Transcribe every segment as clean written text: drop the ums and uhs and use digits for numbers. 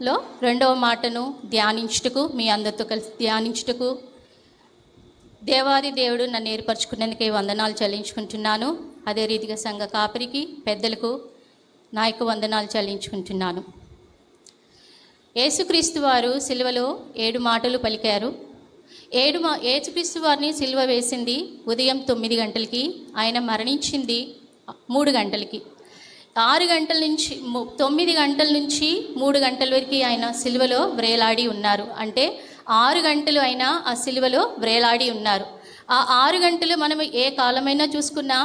లో రెండవ మాటను ధ్యానించుటకు, మీ అందరితో కలిసి ధ్యానించుటకు దేవాది దేవుడు నన్ను ఏర్పరచుకున్నందుకే వందనాలు చెల్లించుకుంటున్నాను. అదే రీతిగా సంఘ కాపరికి, పెద్దలకు నా యొక్క వందనాలు చెల్లించుకుంటున్నాను. యేసుక్రీస్తు వారు సిలువలో 7 మాటలు పలికారు. యేసుక్రీస్తు వారిని సిలువ వేసింది ఉదయం 9 గంటలకి, ఆయన మరణించింది 3 గంటలకి. 6 గంటల నుంచి 9 గంటల నుంచి 3 గంటల వరకు ఆయన సిలువలో వ్రేలాడి ఉన్నారు. అంటే 6 గంటలు ఆయన ఆ సిలువలో వ్రేలాడి ఉన్నారు. ఆ 6 గంటలు మనం ఏ కాలమైనా చూసుకున్నా,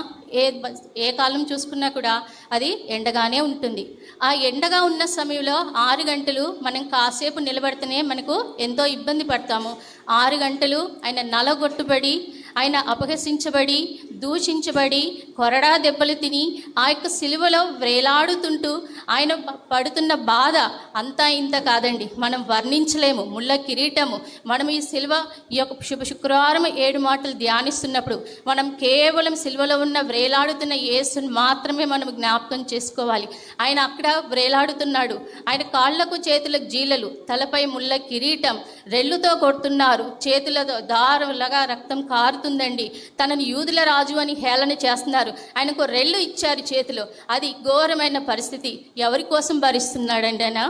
ఏ కాలం చూసుకున్నా కూడా అది ఎండగానే ఉంటుంది. ఆ ఎండగా ఉన్న సమయంలో 6 గంటలు మనం కాసేపు నిలబడితేనే మనకు ఎంతో ఇబ్బంది పడతాము. 6 గంటలు ఆయన నలగొట్టుబడి, ఆయన అపహసించబడి, దూషించబడి, కొరడా దెబ్బలు తిని ఆ యొక్క సిలువలో వ్రేలాడుతుంటూ ఆయన పడుతున్న బాధ అంతా ఇంత కాదండి, మనం వర్ణించలేము. ముళ్ళ కిరీటము, మనం ఈ సిలువ ఈ యొక్క శుక్రవారం 7 మాటలు ధ్యానిస్తున్నప్పుడు మనం కేవలం సిలువలో ఉన్న వ్రేలాడుతున్న యేసుని మాత్రమే మనం జ్ఞాపకం చేసుకోవాలి. ఆయన అక్కడ వ్రేలాడుతున్నాడు. ఆయన కాళ్లకు చేతులకు జీలలు, తలపై ముళ్ళ కిరీటం, రెల్లుతో కొడుతున్నారు, చేతులతో దారులాగా రక్తం కారుతుందండి. తనని యూదుల రాజు అని హేళన చేస్తున్నారు. ఆయనకు రెల్లు ఇచ్చారు చేతిలో. అది ఘోరమైన పరిస్థితి. ఎవరి కోసం భరిస్తున్నాడండి ఆయన?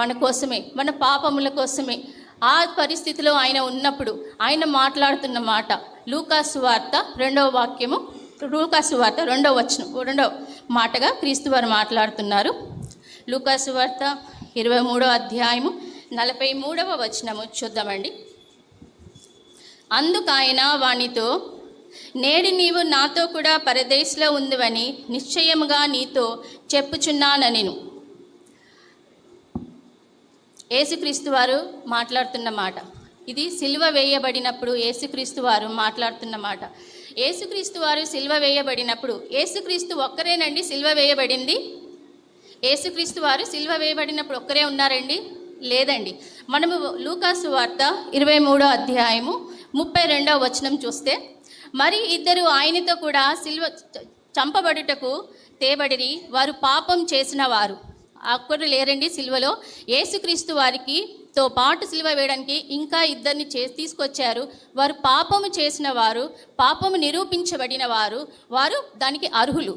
మన కోసమే, మన పాపముల కోసమే. ఆ పరిస్థితిలో ఆయన ఉన్నప్పుడు ఆయన మాట్లాడుతున్న మాట లూకాసు వార్త 2వ వాక్యము, లూకాసు వార్త 2వ వచనం, 2వ మాటగా క్రీస్తు వారు మాట్లాడుతున్నారు. లూకాసు వార్త 23వ అధ్యాయము 43వ వచనము చూద్దామండి. అందుకాయన వానితో, నేడు నీవు నాతో కూడా పరదేశంలో ఉందువని నిశ్చయముగా నీతో చెప్పుచున్నానెను. యేసుక్రీస్తు వారు మాట్లాడుతున్న మాట ఇది. సిలువ వేయబడినప్పుడు యేసుక్రీస్తు వారు మాట్లాడుతున్న మాట. యేసుక్రీస్తు వారు సిలువ వేయబడినప్పుడు, యేసుక్రీస్తు ఒక్కరేనండి సిలువ వేయబడింది? యేసుక్రీస్తు వారు సిలువ వేయబడినప్పుడు ఒక్కరే ఉన్నారండి? లేదండి. మనము లూకాసు వార్త 23వ అధ్యాయము 32వ వచనం చూస్తే, మరి 2 ఆయనతో కూడా సిలువ చంపబడుటకు తేబడిరి, వారు పాపం చేసిన వారు. అక్కడ లేరండి సిలువలో. యేసుక్రీస్తు వారికి తో పాటు సిలువ వేయడానికి ఇంకా 2 తీసుకొచ్చారు. వారు పాపము చేసిన వారు, పాపము నిరూపించబడిన వారు, వారు దానికి అర్హులు.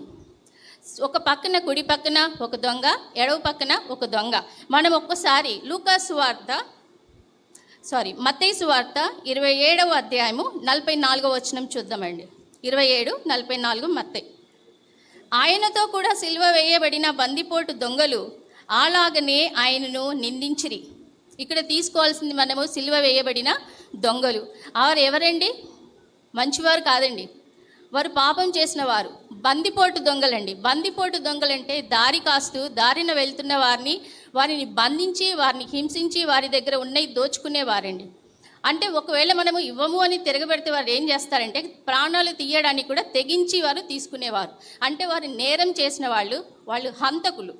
ఒక పక్కన కుడి పక్కన ఒక దొంగ, ఎడవ పక్కన ఒక దొంగ. మనం ఒక్కసారి మత్తయి సువార్త 27వ అధ్యాయము 44వ వచనం చూద్దామండి. 27:44 మత్తయి. ఆయనతో కూడా సిలువ వేయబడిన బందిపోటు దొంగలు అలాగనే ఆయనను నిందించిరి. ఇక్కడ తీసుకోవాల్సింది మనము సిలువ వేయబడిన దొంగలు. వారు ఎవరండి? మంచివారు కాదండి, వారు పాపం చేసిన వారు. బందిపోటు దొంగలండి. బందిపోటు దొంగలంటే దారి కాస్తూ దారిన వెళ్తున్న వారిని బంధించి, వారిని హింసించి, వారి దగ్గర ఉన్నవి దోచుకునేవారండి. అంటే ఒకవేళ మనము ఇవ్వము అని తిరగబెడితే వారు ఏం చేస్తారంటే ప్రాణాలు తీయడానికి కూడా తెగించి వారు తీసుకునేవారు. అంటే వారు నేరం చేసిన వాళ్ళు హంతకులు.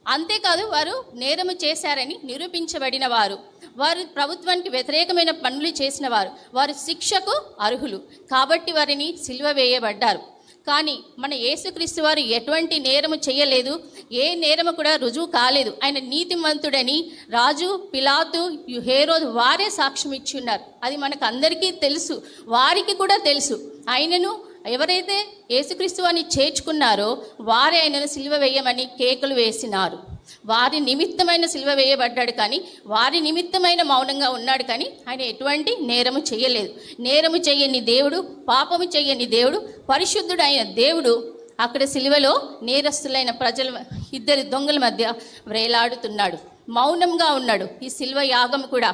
అంతేకాదు, వారు నేరము చేశారని నిరూపించబడిన వారు, వారు ప్రభుత్వానికి వ్యతిరేకమైన పనులు చేసిన వారు శిక్షకు అర్హులు. కాబట్టి వారిని సిలువ వేయబడ్డారు. కానీ మన యేసుక్రీస్తు వారు ఎటువంటి నేరము చేయలేదు, ఏ నేరము కూడా రుజువు కాలేదు. ఆయన నీతిమంతుడని రాజు, పిలాతు, హేరోదు వారే సాక్ష్యం ఇచ్చి ఉన్నారు. అది మనకు అందరికీ తెలుసు, వారికి కూడా తెలుసు. ఆయనను ఎవరైతే యేసుక్రీస్తు వారిని చేర్చుకున్నారో వారే ఆయనను సిలువ వేయమని కేకలు వేసినారు. వారి నిమిత్తమైన సిలువ వేయబడ్డాడు, కానీ వారి నిమిత్తమైన మౌనంగా ఉన్నాడు. కానీ ఆయన ఎటువంటి నేరము చేయలేదు. నేరము చేయని దేవుడు, పాపము చేయని దేవుడు, పరిశుద్ధుడు అయిన దేవుడు అక్కడ సిలువలో నేరస్తులైన ప్రజల 2 దొంగల మధ్య వ్రేలాడుతున్నాడు, మౌనంగా ఉన్నాడు. ఈ సిలువ యాగం కూడా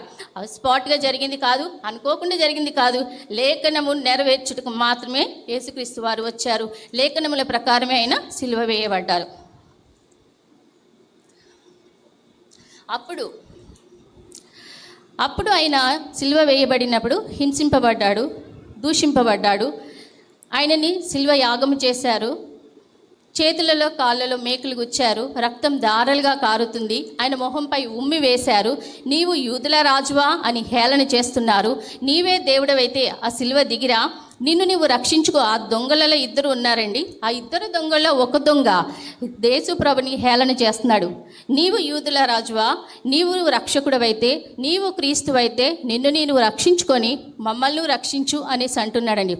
స్పాట్గా జరిగింది కాదు, అనుకోకుండా జరిగింది కాదు. లేఖనము నెరవేర్చుటకు మాత్రమే యేసుక్రీస్తు వారు వచ్చారు. లేఖనముల ప్రకారమే ఆయన సిలువ వేయబడ్డారు. అప్పుడు ఆయన సిలువ వేయబడినప్పుడు హింసింపబడ్డాడు, దూషింపబడ్డాడు. ఆయనని సిలువ యాగము చేశారు, చేతులలో కాళ్ళలో మేకులు గుచ్చారు, రక్తం దారలుగా కారుతుంది, ఆయన మొహంపై ఉమ్మి వేశారు. నీవు యూదుల రాజువా అని హేళన చేస్తున్నారు. నీవే దేవుడవైతే ఆ సిలువ దిగిరా, నిన్ను నీవు రక్షించుకో. ఆ దొంగలలో ఇద్దరు ఉన్నారండి. ఆ ఇద్దరు దొంగల్లో ఒక దొంగ యేసు ప్రభుని హేళన చేస్తున్నాడు. నీవు యూదుల రాజువా, నీవు రక్షకుడవైతే, నీవు క్రీస్తువైతే నిన్ను నేను రక్షించుకొని మమ్మల్ని రక్షించు అనేసి అంటున్నాడండి.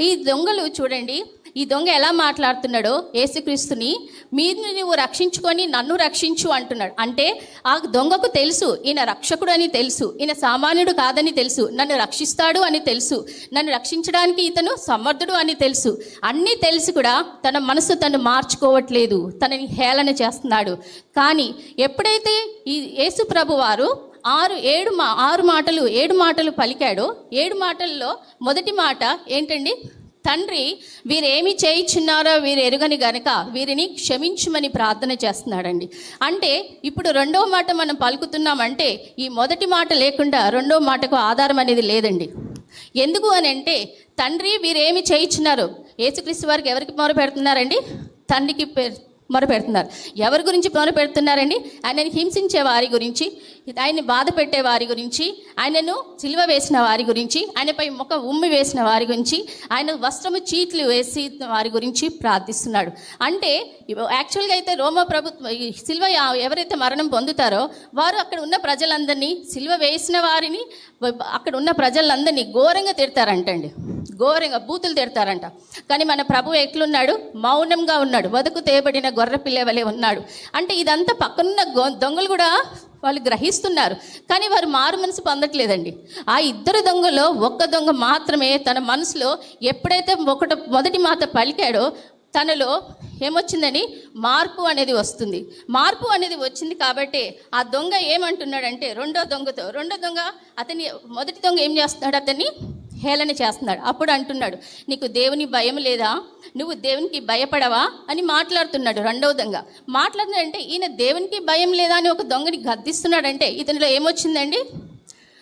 ఈ దొంగలు చూడండి, ఈ దొంగ ఎలా మాట్లాడుతున్నాడో, యేసుక్రీస్తుని మీరు నువ్వు రక్షించుకొని నన్ను రక్షించు అంటున్నాడు. అంటే ఆ దొంగకు తెలుసు ఈయన రక్షకుడు అని తెలుసు, ఈయన సామాన్యుడు కాదని తెలుసు, నన్ను రక్షిస్తాడు అని తెలుసు, నన్ను రక్షించడానికి ఇతను సమర్థుడు అని తెలుసు. అన్నీ తెలిసి కూడా తన మనసు తను మార్చుకోవట్లేదు, తనని హేళన చేస్తున్నాడు. కానీ ఎప్పుడైతే ఈ యేసు ప్రభు వారు ఏడు మాటలు పలికాడో, 7 మాటల్లో మొదటి మాట ఏంటండి? తండ్రి, వీరేమి చేయించున్నారో వీరు ఎరుగని గనక వీరిని క్షమించుమని ప్రార్థన చేస్తున్నాడండి. అంటే ఇప్పుడు రెండవ మాట మనం పలుకుతున్నామంటే ఈ మొదటి మాట లేకుండా రెండవ మాటకు ఆధారం అనేది లేదండి. ఎందుకు అని అంటే, తండ్రి వీరేమి చేయించున్నారు, యేసుక్రీస్తు వారికి ఎవరికి మొర పెడుతున్నారండి? తండ్రికి మొర పెడుతున్నారు. ఎవరి గురించి మొర పెడుతున్నారండి? ఆయనని హింసించే వారి గురించి, ఆయన్ని బాధ పెట్టే వారి గురించి, ఆయనను సిలువ వేసిన వారి గురించి, ఆయనపై ఉమ్మి వేసిన వారి గురించి, ఆయన వస్త్రము చీట్లు వేసి వారి గురించి ప్రార్థిస్తున్నాడు. అంటే యాక్చువల్గా అయితే రోమా ప్రభుత్వం సిలువ ఎవరైతే మరణం పొందుతారో వారు అక్కడ ఉన్న ప్రజలందరినీ, సిలువ వేసిన వారిని, అక్కడ ఉన్న ప్రజలందరినీ ఘోరంగా తిడతారంటండి, ఘోరంగా బూతులు తిడతారంట. కానీ మన ప్రభు ఎట్లున్నాడు? మౌనంగా ఉన్నాడు, వదకు తేబడిన గొర్రె పిల్ల వలె ఉన్నాడు. అంటే ఇదంతా పక్కనున్న దొంగలు కూడా వాళ్ళు గ్రహిస్తున్నారు, కానీ వారు మారు మనసు పొందట్లేదండి. ఆ ఇద్దరు దొంగలో ఒక్క దొంగ మాత్రమే తన మనసులో ఎప్పుడైతే మొదటి మాట పలికాడో తనలో ఏమొచ్చిందని మార్పు అనేది వస్తుంది. మార్పు అనేది వచ్చింది కాబట్టి ఆ దొంగ ఏమంటున్నాడంటే రెండో దొంగ అతని మొదటి దొంగ ఏం చేస్తున్నాడు? అతన్ని హేళన చేస్తున్నాడు. అప్పుడు అంటున్నాడు, నీకు దేవుని భయం లేదా, నువ్వు దేవునికి భయపడవా అని మాట్లాడుతున్నాడు. రెండవ దొంగ మాట్లాడుతున్నాడంటే ఈయన దేవునికి భయం లేదా అని ఒక దొంగని గద్దిస్తున్నాడంటే ఇతనిలో ఏమొచ్చిందండి?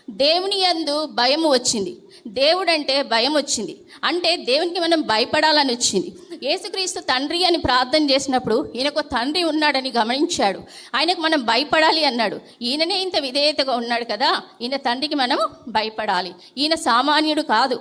దేవుని యందు భయం వచ్చింది, దేవుడంటే భయం వచ్చింది. అంటే దేవునికి మనం భయపడాలని వచ్చింది. యేసుక్రీస్తు తండ్రి అని ప్రార్థన చేసినప్పుడు ఈయనకు తండ్రి ఉన్నాడని గమనించాడు, ఆయనకు మనం భయపడాలి అన్నాడు. ఈయననే ఇంత విధేయతగా ఉన్నాడు కదా, ఈయన తండ్రికి మనం భయపడాలి. ఈయన సామాన్యుడు కాదు,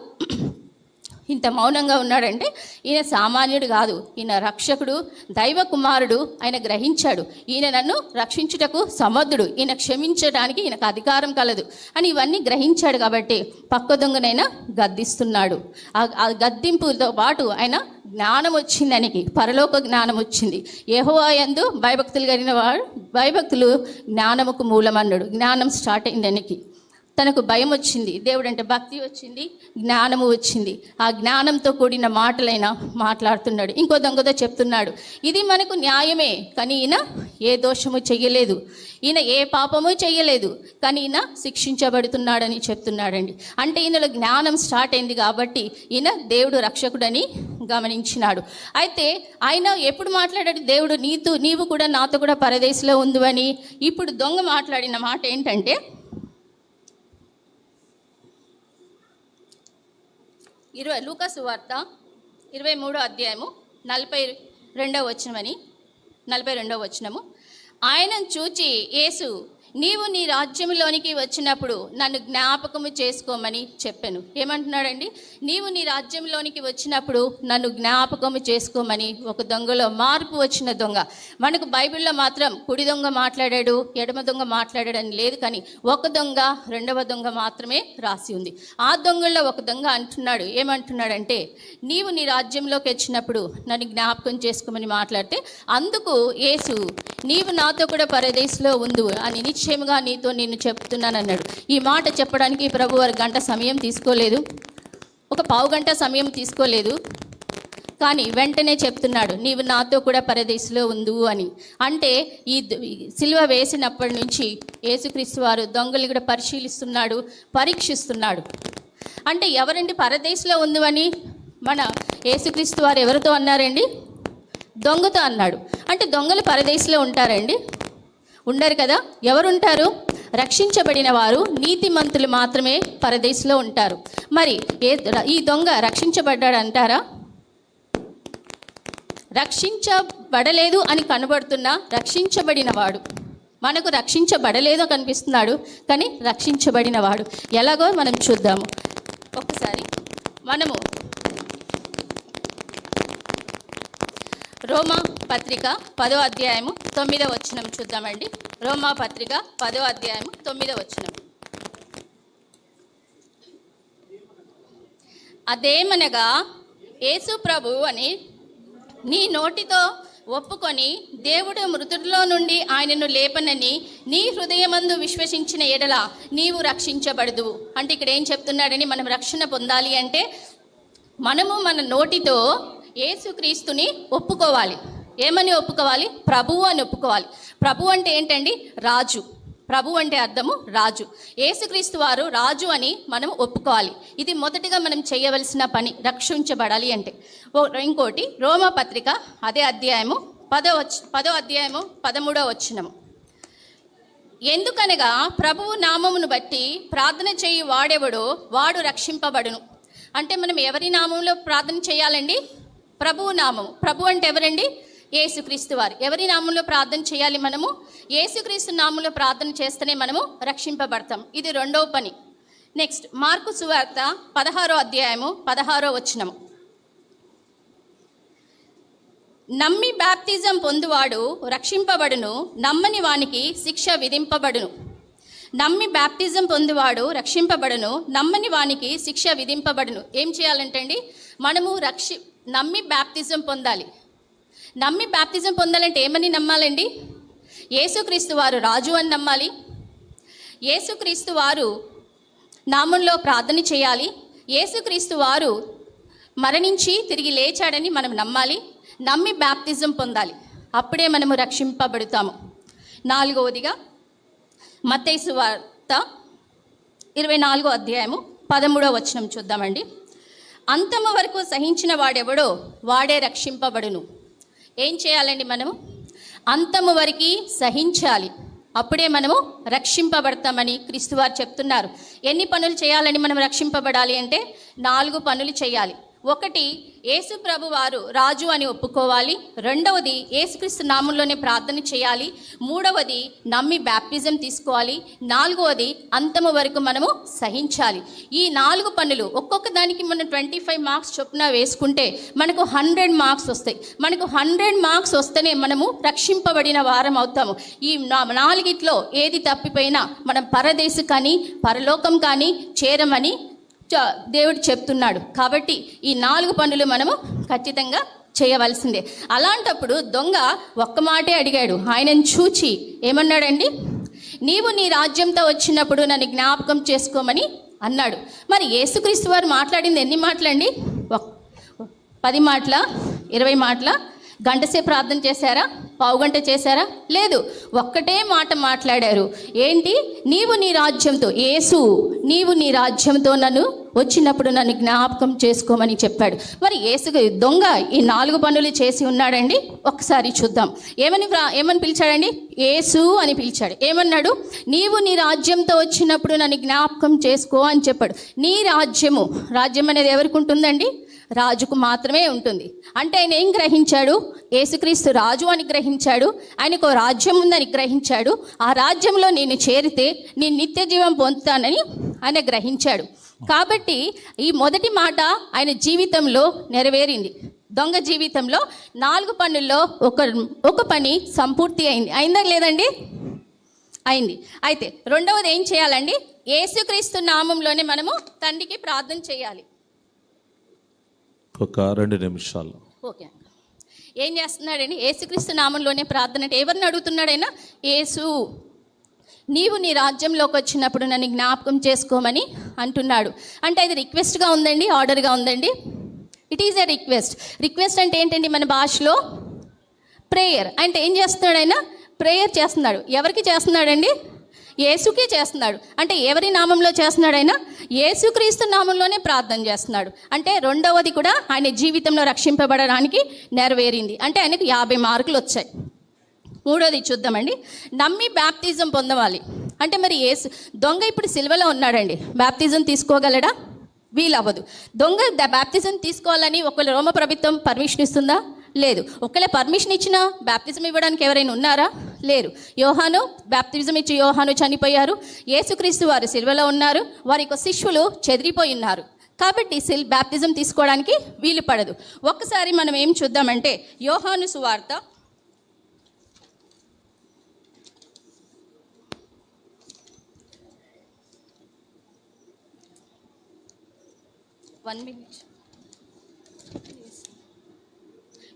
ఇంత మౌనంగా ఉన్నాడంటే ఈయన సామాన్యుడు కాదు, ఈయన రక్షకుడు, దైవ కుమారుడు. ఆయన గ్రహించాడు ఈయన నన్ను రక్షించుటకు సమర్థుడు, ఈయన క్షమించడానికి ఈయనకు అధికారం కలదు అని ఇవన్నీ గ్రహించాడు. కాబట్టి పక్క దొంగనైనా గద్దిస్తున్నాడు. ఆ గద్దింపుతో పాటు ఆయన జ్ఞానం వచ్చింది, ఆయనకి పరలోక జ్ఞానం వచ్చింది. యెహోవా యందు భయభక్తులు కలిగిన వాడు, భయభక్తులు జ్ఞానముకు మూలం అన్నాడు. జ్ఞానం స్టార్ట్ అయింది ఆయనకి, తనకు భయం వచ్చింది, దేవుడు అంటే భక్తి వచ్చింది, జ్ఞానము వచ్చింది. ఆ జ్ఞానంతో కూడిన మాటలైనా మాట్లాడుతున్నాడు. ఇంకో దొంగతో చెప్తున్నాడు, ఇది మనకు న్యాయమే, కానీ ఈయన ఏ దోషము చెయ్యలేదు, ఈయన ఏ పాపము చెయ్యలేదు, కానీ ఈయన శిక్షించబడుతున్నాడని చెప్తున్నాడండి. అంటే ఈయనలో జ్ఞానం స్టార్ట్ అయింది కాబట్టి ఈయన దేవుడు రక్షకుడని గమనించినాడు. అయితే ఆయన ఎప్పుడు మాట్లాడాడు? దేవుడు నీవు కూడా నాతో కూడా పరదేశంలో ఉందని. ఇప్పుడు దొంగ మాట్లాడిన మాట ఏంటంటే, లూకా సువార్త 23వ అధ్యాయము 42వ వచనము. ఆయనను చూచి యేసు, నీవు నీ రాజ్యంలోనికి వచ్చినప్పుడు నన్ను జ్ఞాపకము చేసుకోమని చెప్పాను. ఏమంటున్నాడండి? నీవు నీ రాజ్యంలోనికి వచ్చినప్పుడు నన్ను జ్ఞాపకము చేసుకోమని. ఒక దొంగలో మార్పు వచ్చిన దొంగ. మనకు బైబిల్లో మాత్రం కుడి దొంగ మాట్లాడాడు, ఎడమ దొంగ మాట్లాడాడు అని లేదు, కానీ ఒక దొంగ, రెండవ దొంగ మాత్రమే రాసి ఉంది. ఆ దొంగల్లో ఒక దొంగ అంటున్నాడు, ఏమంటున్నాడంటే, నీవు నీ రాజ్యంలోకి వచ్చినప్పుడు నన్ను జ్ఞాపకం చేసుకోమని మాట్లాడితే అందుకు యేసు, నీవు నాతో కూడా పరదేశంలో ఉండు అని నిశ్చయముగా నీతో నేను చెప్తున్నాను అన్నాడు. ఈ మాట చెప్పడానికి ప్రభు వారు గంట సమయం తీసుకోలేదు, ఒక పావు గంట సమయం తీసుకోలేదు, కానీ వెంటనే చెప్తున్నాడు, నీవు నాతో కూడా పరదేశంలో ఉండు అని. అంటే ఈ సిలువ వేసినప్పటి నుంచి యేసుక్రీస్తు వారు దొంగలు కూడా పరిశీలిస్తున్నాడు, పరీక్షిస్తున్నాడు. అంటే ఎవరండి పరదేశంలో ఉండు అని మన యేసుక్రీస్తు వారు ఎవరితో అన్నారండి? దొంగతో అన్నాడు. అంటే దొంగలు పరదేశంలో ఉంటారండి? ఉండరు కదా. ఎవరుంటారు? రక్షించబడిన వారు, నీతిమంతులు మాత్రమే పరదేశంలో ఉంటారు. మరి ఈ దొంగ రక్షించబడ్డాడు అంటారా? రక్షించబడలేదు అని కనబడుతున్న రక్షించబడినవాడు, మనకు రక్షించబడలేదో కనిపిస్తున్నాడు కానీ రక్షించబడినవాడు ఎలాగో మనం చూద్దాము. ఒకసారి మనము రోమా పత్రిక 10వ అధ్యాయము 9వ వచనం చూద్దామండి. రోమా పత్రిక 10వ అధ్యాయము 9వ వచనం. అదేమనగా యేసు ప్రభువు అని నీ నోటితో ఒప్పుకొని దేవుడు మృతుల్లో నుండి ఆయనను లేపనని నీ హృదయమందు విశ్వసించిన ఎడల నీవు రక్షించబడదువు. అంటే ఇక్కడ ఏం చెప్తున్నాడని, మనం రక్షణ పొందాలి అంటే మనము మన నోటితో యేసుక్రీస్తుని ఒప్పుకోవాలి. ఏమని ఒప్పుకోవాలి? ప్రభువు అని ఒప్పుకోవాలి. ప్రభు అంటే ఏంటండి? రాజు. ప్రభు అంటే అర్థము రాజు. యేసుక్రీస్తు వారు రాజు అని మనం ఒప్పుకోవాలి. ఇది మొదటిగా మనం చేయవలసిన పని రక్షించబడాలి అంటే. ఇంకోటి రోమా పత్రిక అదే అధ్యాయము 10వ అధ్యాయము 13వ వచనము. ఎందుకనగా ప్రభువు నామమును బట్టి ప్రార్థన చేయి వాడెవడో వాడు రక్షింపబడును. అంటే మనం ఎవరి నామంలో ప్రార్థన చేయాలండి? ప్రభువు నామము. ప్రభు అంటే ఎవరండి? యేసుక్రీస్తు వారు. ఎవరి నామంలో ప్రార్థన చేయాలి? మనము యేసుక్రీస్తు నామంలో ప్రార్థన చేస్తేనే మనము రక్షింపబడతాం. ఇది రెండవ పని. నెక్స్ట్ మార్కు సువార్త 16వ అధ్యాయము 16వ వచనము. నమ్మి బాప్తిజం పొందువాడు రక్షింపబడును, నమ్మని వానికి శిక్ష విధింపబడును. నమ్మి బాప్తిజం పొందువాడు రక్షింపబడును, నమ్మని వానికి శిక్ష విధింపబడును. ఏం చేయాలంటే అండి, మనము నమ్మి బాప్తిజం పొందాలి. నమ్మి బాప్తిజం పొందాలంటే ఏమని నమ్మాలండి? యేసుక్రీస్తు వారు రాజు అని నమ్మాలి. యేసుక్రీస్తు వారు నామంలో ప్రార్థన చేయాలి. యేసుక్రీస్తు వారు మరణించి తిరిగి లేచాడని మనం నమ్మాలి. నమ్మి బాప్తిజం పొందాలి. అప్పుడే మనము రక్షింపబడతాము. 4వదిగా మత్తయి సువార్త 24వ అధ్యాయము 13వ వచనం చూద్దామండి. అంతము వరకు సహించిన వాడెవడో వాడే రక్షింపబడును. ఏం చేయాలండి? మనము అంతము వరకు సహించాలి. అప్పుడే మనము రక్షింపబడతామని క్రీస్తువారు చెప్తున్నారు. ఎన్ని పనులు చేయాలని మనం రక్షింపబడాలి అంటే 4 పనులు చేయాలి. ఒకటి, యేసు ప్రభు వారు రాజు అని ఒప్పుకోవాలి. రెండవది, యేసుక్రీస్తు నామంలోనే ప్రార్థన చేయాలి. మూడవది, నమ్మి బ్యాప్టిజం తీసుకోవాలి. 4వది, అంతము వరకు మనము సహించాలి. ఈ 4 పనులు ఒక్కొక్క దానికి మనం 25 మార్క్స్ చొప్పున వేసుకుంటే మనకు 100 మార్క్స్ వస్తాయి. మనకు 100 మార్క్స్ వస్తేనే మనము రక్షింపబడిన వారం అవుతాము. ఈ 4గిట్లో ఏది తప్పిపోయినా మనం పరదేశు కానీ పరలోకం కానీ చేరమని దేవుడు చెప్తున్నాడు. కాబట్టి ఈ 4 పనులు మనము ఖచ్చితంగా చేయవలసిందే. అలాంటప్పుడు దొంగ ఒక్క మాటే అడిగాడు. ఆయనను చూచి ఏమన్నాడండి? నీవు నీ రాజ్యంతో వచ్చినప్పుడు నన్ను జ్ఞాపకం చేసుకోమని అన్నాడు. మరి యేసుక్రీస్తు వారు మాట్లాడింది ఎన్ని మాటలండి? 10 మాటల, 20 మాటల? గంటసేపు ప్రార్థన చేశారా? పావుగంట చేశారా? లేదు, ఒక్కటే మాట మాట్లాడారు. ఏంటి? నీవు నీ రాజ్యంతో, యేసు నీవు నీ రాజ్యంతో నన్ను వచ్చినప్పుడు నన్ను జ్ఞాపకం చేసుకోమని చెప్పాడు. మరి యేసు దొంగ ఈ 4 పనులు చేసి ఉన్నాడండి. ఒకసారి చూద్దాం. ఏమని పిలిచాడండి? యేసు అని పిలిచాడు. ఏమన్నాడు? నీవు నీ రాజ్యంతో వచ్చినప్పుడు నన్ను జ్ఞాపకం చేసుకో అని చెప్పాడు. నీ రాజ్యము, రాజ్యం అనేది ఎవరికి ఉంటుందండి? రాజుకు మాత్రమే ఉంటుంది. అంటే ఆయన ఏం గ్రహించాడు? యేసుక్రీస్తు రాజు అని గ్రహించాడు. ఆయనకు రాజ్యం ఉందని గ్రహించాడు. ఆ రాజ్యంలో నేను చేరితే నేను నిత్య జీవం పొందుతానని ఆయన గ్రహించాడు. కాబట్టి ఈ మొదటి మాట ఆయన జీవితంలో నెరవేరింది. దొంగ జీవితంలో 4 పనుల్లో ఒక పని సంపూర్తి అయింది. అయిందా లేదండి? అయింది. అయితే రెండవది ఏం చేయాలండి? యేసుక్రీస్తు నామంలోనే మనము తండ్రికి ప్రార్థన చేయాలి. ఒక 2 నిమిషాలు. ఓకే. ఏం చేస్తున్నాడండి? యేసుక్రీస్తు నామంలోనే ప్రార్థన అంటే ఎవరిని అడుగుతున్నాడైనా? యేసు నీవు నీ రాజ్యంలోకి వచ్చినప్పుడు నన్ను జ్ఞాపకం చేసుకోమని అంటున్నాడు. అంటే అది రిక్వెస్ట్గా ఉందండి, ఆర్డర్గా ఉందండి? It is a request. Request అంటే ఏంటండి? మన భాషలో ప్రేయర్. అంటే ఏం చేస్తున్నాడు ఆయన? ప్రేయర్ చేస్తున్నాడు. ఎవరికి చేస్తున్నాడండి? యేసుకే చేస్తున్నాడు. అంటే ఎవరి నామంలో చేస్తున్నాడు ఆయన? యేసుక్రీస్తు నామంలోనే ప్రార్థన చేస్తున్నాడు. అంటే రెండవది కూడా ఆయన జీవితంలో రక్షింపబడడానికి నెరవేరింది. అంటే ఆయనకు 50 మార్కులు వచ్చాయి. మూడోది చూద్దామండి. నమ్మి బ్యాప్తిజం పొందవాలి. అంటే మరి దొంగ ఇప్పుడు సిలువలో ఉన్నాడండి. బ్యాప్తిజం తీసుకోగలడా? వీలవ్వదు. దొంగ బ్యాప్తిజం తీసుకోవాలని ఒకవేళ రోమ ప్రభుత్వం పర్మిషన్ ఇస్తుందా? లేదు. ఒకవేళ పర్మిషన్ ఇచ్చినా బాప్తిజం ఇవ్వడానికి ఎవరైనా ఉన్నారా? లేరు. యోహాను బాప్తిజం ఇచ్చి యోహాను చనిపోయారు. యేసుక్రీస్తు వారు సిలువలో ఉన్నారు. వారి యొక్క శిష్యులు చెదిరిపోయి ఉన్నారు. కాబట్టి బాప్తిజం తీసుకోవడానికి వీలు పడదు. ఒక్కసారి మనం ఏం చూద్దామంటే యోహాను సువార్త 1 minute.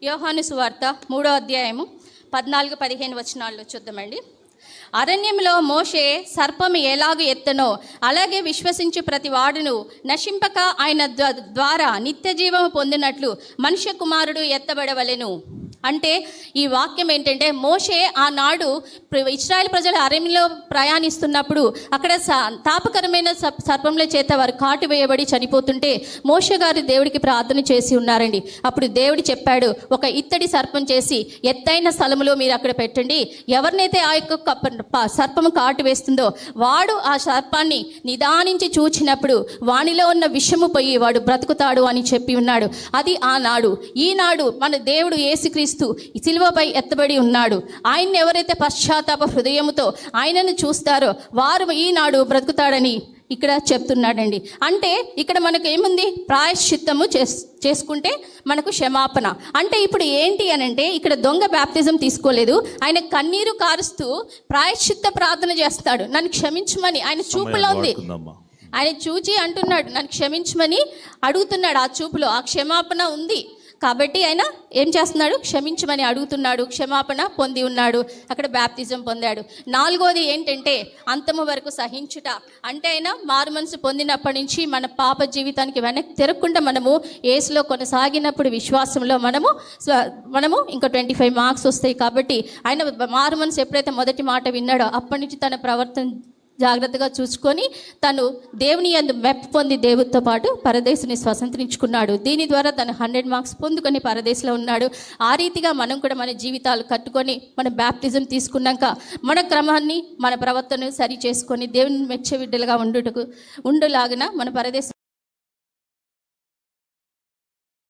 యోహాను సువార్త 3వ అధ్యాయము 14-15 వచనాల్లో చూద్దామండి. అరణ్యంలో మోషే సర్పము ఎలాగూ ఎత్తనో అలాగే విశ్వసించు ప్రతి వాడును నశింపక ఆయన ద్వారా నిత్య జీవము పొందినట్లు మనుష్య కుమారుడు ఎత్తబడవలెను. అంటే ఈ వాక్యం ఏంటంటే, మోషే ఆనాడు ఇశ్రాయేల్ ప్రజలు అరణ్యంలో ప్రయాణిస్తున్నప్పుడు అక్కడ తాపకరమైన సర్పంల చేత వారు కాటు వేయబడి చనిపోతుంటే మోషే గారు దేవుడికి ప్రార్థన చేసి ఉన్నారండి. అప్పుడు దేవుడు చెప్పాడు, ఒక ఇత్తడి సర్పం చేసి ఎత్తైన స్థలంలో మీరు అక్కడ పెట్టండి. ఎవరినైతే ఆ యొక్క సర్పము కాటు వేస్తుందో వాడు ఆ సర్పాన్ని నిదానించి చూచినప్పుడు వానిలో ఉన్న విషము పోయి వాడు బ్రతుకుతాడు అని చెప్పి ఉన్నాడు. అది ఆనాడు. ఈనాడు మన దేవుడు యేసుక్రీస్తు సిలువపై ఎత్తబడి ఉన్నాడు. ఆయన్ని ఎవరైతే పశ్చాత్తాప హృదయముతో ఆయనను చూస్తారో వారు ఈనాడు బ్రతుకుతాడని ఇక్కడ చెప్తున్నాడండి. అంటే ఇక్కడ మనకు ఏముంది? ప్రాయశ్చిత్తము చేసుకుంటే మనకు క్షమాపణ. అంటే ఇప్పుడు ఏంటి అని అంటే, ఇక్కడ దొంగ బాప్తిజం తీసుకోలేదు. ఆయన కన్నీరు కారుస్తూ ప్రాయశ్చిత్త ప్రార్థన చేస్తాడు, నన్ను క్షమించమని. ఆయన చూపులో ఉంది. ఆయన చూచి అంటున్నాడు, నన్ను క్షమించమని అడుగుతున్నాడు. ఆ చూపులో ఆ క్షమాపణ ఉంది. కాబట్టి ఆయన ఏం చేస్తున్నాడు? క్షమించమని అడుగుతున్నాడు. క్షమాపణ పొంది ఉన్నాడు. అక్కడ బాప్తిజం పొందాడు. 4వది ఏంటంటే అంతము వరకు సహించుట. అంటే ఆయన మారు మనసు పొందినప్పటి నుంచి మన పాప జీవితానికి వెనక్కి తిరగకుండా మనము యేసులో కొనసాగినప్పుడు విశ్వాసంలో మనము ఇంకా 25 మార్క్స్ వస్తాయి. కాబట్టి ఆయన మారు మనసు ఎప్పుడైతే మొదటి మాట విన్నాడో అప్పటి నుంచి తన ప్రవర్తన జాగ్రత్తగా చూసుకొని తను దేవుని యందు మెప్పు పొంది దేవుడితో పాటు పరదేశుని స్వతంత్రించుకున్నాడు. దీని ద్వారా తను 100 మార్క్స్ పొందుకొని పరదేశంలో ఉన్నాడు. ఆ రీతిగా మనం కూడా మన జీవితాలు కట్టుకొని మన బాప్టిజం తీసుకున్నాక మన క్రమాన్ని మన ప్రవర్తనను సరి చేసుకొని దేవుని మెచ్చే బిడ్డలుగా ఉండులాగిన మన పరదేశం